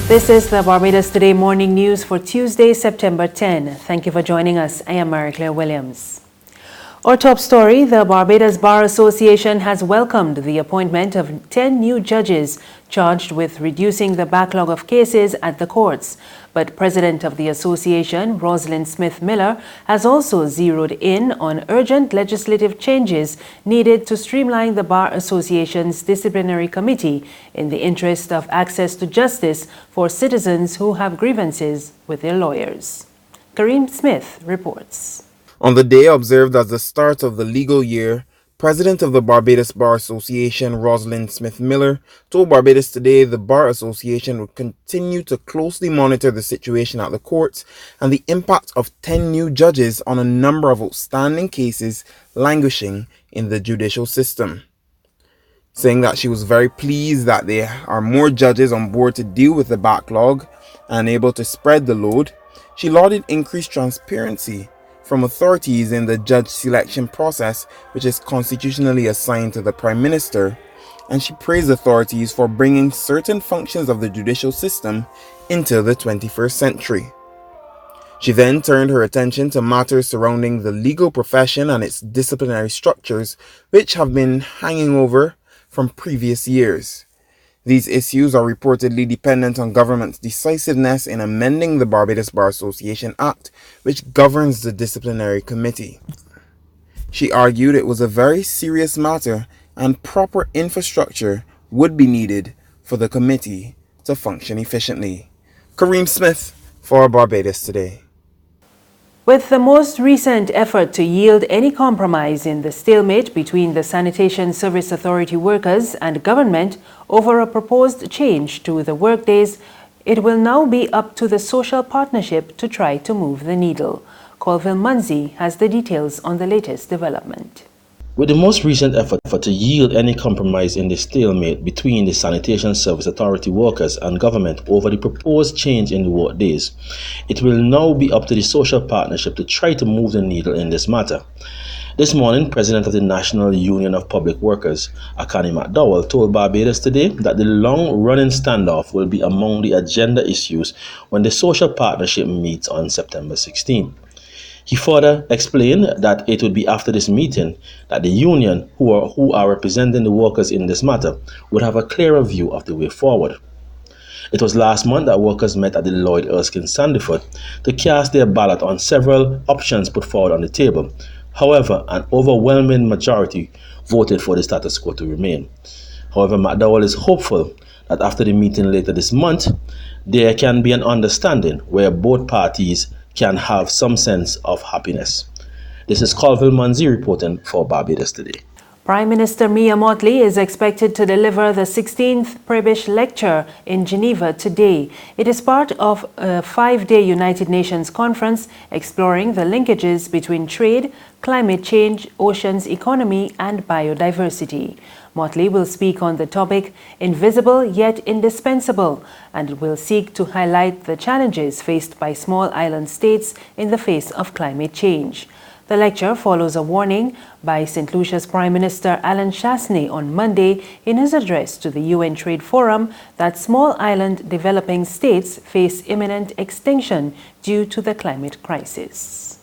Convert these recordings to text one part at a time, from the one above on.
This is the Barbados Today morning news for Tuesday, September 10. Thank you for joining us. I am Mary-Claire Williams. Our top story, the Barbados Bar Association has welcomed the appointment of 10 new judges charged with reducing the backlog of cases at the courts. But President of the association, Rosalind Smith-Miller, has also zeroed in on urgent legislative changes needed to streamline the Bar Association's disciplinary committee in the interest of access to justice for citizens who have grievances with their lawyers. Kareem Smith reports. On the day observed as the start of the legal year, President of the Barbados Bar Association, Rosalind Smith-Miller, told Barbados Today the Bar Association would continue to closely monitor the situation at the courts and the impact of 10 new judges on a number of outstanding cases languishing in the judicial system. Saying that she was very pleased that there are more judges on board to deal with the backlog and able to spread the load, she lauded increased transparency from authorities in the judge selection process, which is constitutionally assigned to the Prime Minister, and she praised authorities for bringing certain functions of the judicial system into the 21st century. She then turned her attention to matters surrounding the legal profession and its disciplinary structures, which have been hanging over from previous years. These issues are reportedly dependent on government's decisiveness in amending the Barbados Bar Association Act, which governs the disciplinary committee. She argued it was a very serious matter and proper infrastructure would be needed for the committee to function efficiently. Kareem Smith for Barbados Today. With the most recent effort to yield any compromise in the stalemate between the Sanitation Service Authority workers and government over a proposed change to the workdays, it will now be up to the social partnership to try to move the needle. Colville Munzi has the details on the latest development. With the most recent effort to yield any compromise in the stalemate between the Sanitation Service Authority workers and government over the proposed change in the work days, it will now be up to the social partnership to try to move the needle in this matter. This morning, President of the National Union of Public Workers, Akani McDowell, told Barbados Today that the long-running standoff will be among the agenda issues when the social partnership meets on September 16. He further explained that it would be after this meeting that the union, who are representing the workers in this matter, would have a clearer view of the way forward. It was last month that workers met at the Lloyd Erskine Sandyford to cast their ballot on several options put forward on the table. However, an overwhelming majority voted for the status quo to remain. However, McDowell is hopeful that after the meeting later this month, there can be an understanding where both parties can have some sense of happiness. This is Colville Munzi reporting for Barbados Today. Prime Minister Mia Mottley is expected to deliver the 16th Prebish Lecture in Geneva today. It is part of a 5-day United Nations conference exploring the linkages between trade, climate change, oceans economy and biodiversity. Mottley will speak on the topic Invisible Yet Indispensable and will seek to highlight the challenges faced by small island states in the face of climate change. The lecture follows a warning by St. Lucia's Prime Minister Alan Chasney on Monday in his address to the UN Trade Forum that small island developing states face imminent extinction due to the climate crisis.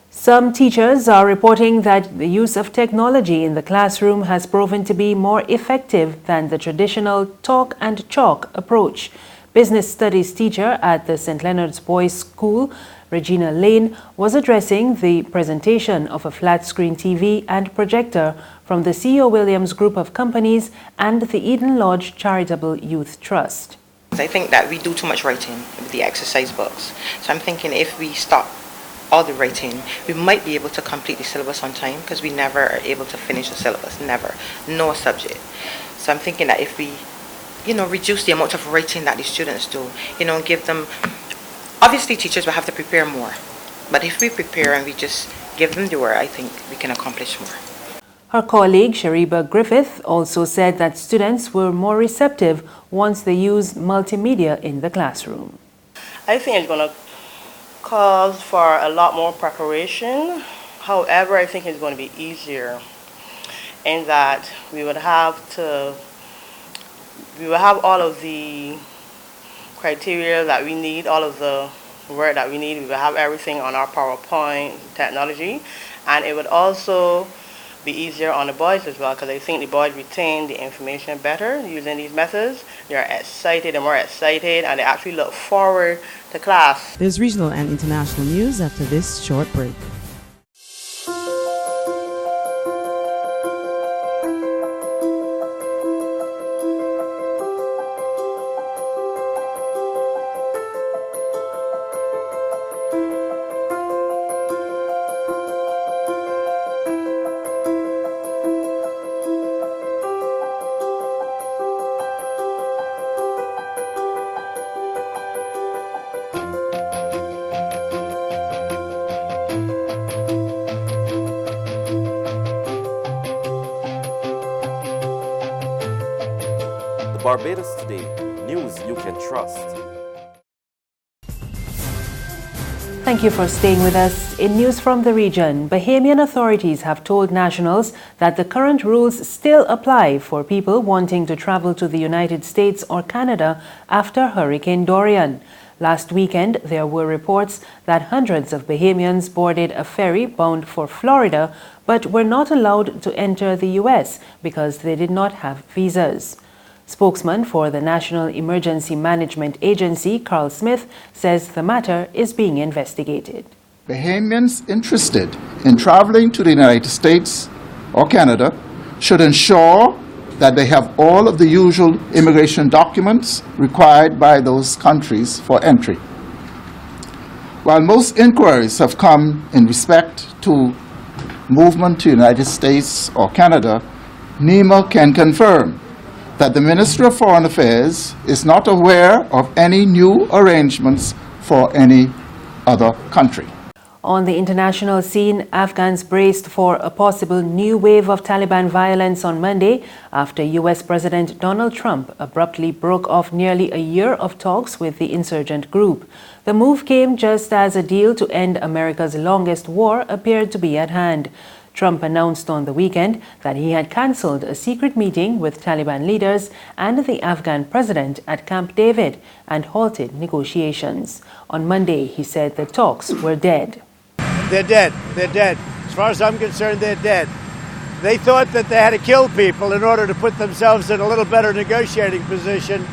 Some teachers are reporting that the use of technology in the classroom has proven to be more effective than the traditional talk and chalk approach. Business studies teacher at the St. Leonard's Boys School, Regina Lane, was addressing the presentation of a flat-screen TV and projector from the C.O. Williams Group of Companies and the Eden Lodge Charitable Youth Trust. I think that we do too much writing with the exercise books. So I'm thinking if we stop all the writing, we might be able to complete the syllabus on time because we never are able to finish the syllabus, never, no subject. So I'm thinking that if we, reduce the amount of writing that the students do, give them, obviously teachers will have to prepare more, but if we prepare and we just give them the work, I think we can accomplish more. Her colleague, Shariba Griffith, also said that students were more receptive once they used multimedia in the classroom. I think it's going to cause for a lot more preparation. However, I think it's going to be easier in that we would have to we will have all of the criteria that we need, all of the work that we need. We will have everything on our PowerPoint technology, and it would also be easier on the boys as well, because I think the boys retain the information better using these methods. They're excited and more excited, and they actually look forward to class. There's regional and international news after this short break. Barbados Today, news you can trust. Thank you for staying with us. In news from the region, Bahamian authorities have told nationals that the current rules still apply for people wanting to travel to the United States or Canada after Hurricane Dorian. Last weekend, there were reports that hundreds of Bahamians boarded a ferry bound for Florida but were not allowed to enter the U.S. because they did not have visas. Spokesman for the National Emergency Management Agency, Carl Smith, says the matter is being investigated. Bahamians interested in traveling to the United States or Canada should ensure that they have all of the usual immigration documents required by those countries for entry. While most inquiries have come in respect to movement to the United States or Canada, NEMA can confirm that the Ministry of Foreign Affairs is not aware of any new arrangements for any other country. On the international scene, Afghans braced for a possible new wave of Taliban violence on Monday after U.S. President Donald Trump abruptly broke off nearly a year of talks with the insurgent group. The move came just as a deal to end America's longest war appeared to be at hand. Trump announced on the weekend that he had cancelled a secret meeting with Taliban leaders and the Afghan president at Camp David and halted negotiations. On Monday, he said the talks were dead. They're dead. They're dead. As far as I'm concerned, they're dead. They thought that they had to kill people in order to put themselves in a little better negotiating position.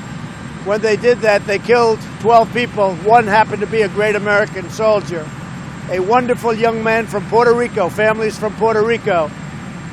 When they did that, they killed 12 people. One happened to be a great American soldier, a wonderful young man from Puerto Rico, families from Puerto Rico.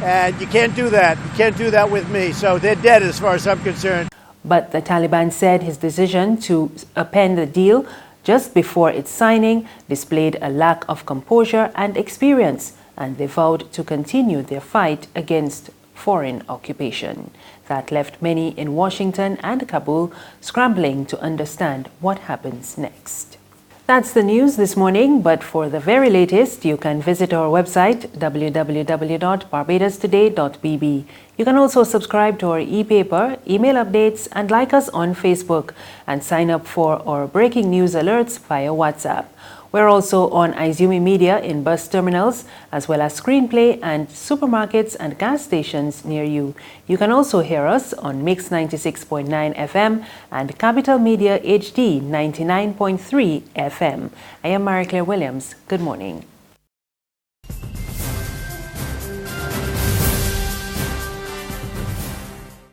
And you can't do that. You can't do that with me. So they're dead as far as I'm concerned. But the Taliban said his decision to append the deal just before its signing displayed a lack of composure and experience, and they vowed to continue their fight against foreign occupation. That left many in Washington and Kabul scrambling to understand what happens next. That's the news this morning, but for the very latest, you can visit our website www.barbadostoday.bb. You can also subscribe to our e-paper, email updates, and like us on Facebook, and sign up for our breaking news alerts via WhatsApp. We're also on Izumi Media in bus terminals, as well as Screenplay and supermarkets and gas stations near you. You can also hear us on Mix 96.9 FM and Capital Media HD 99.3 FM. I am Marie Claire Williams. Good morning.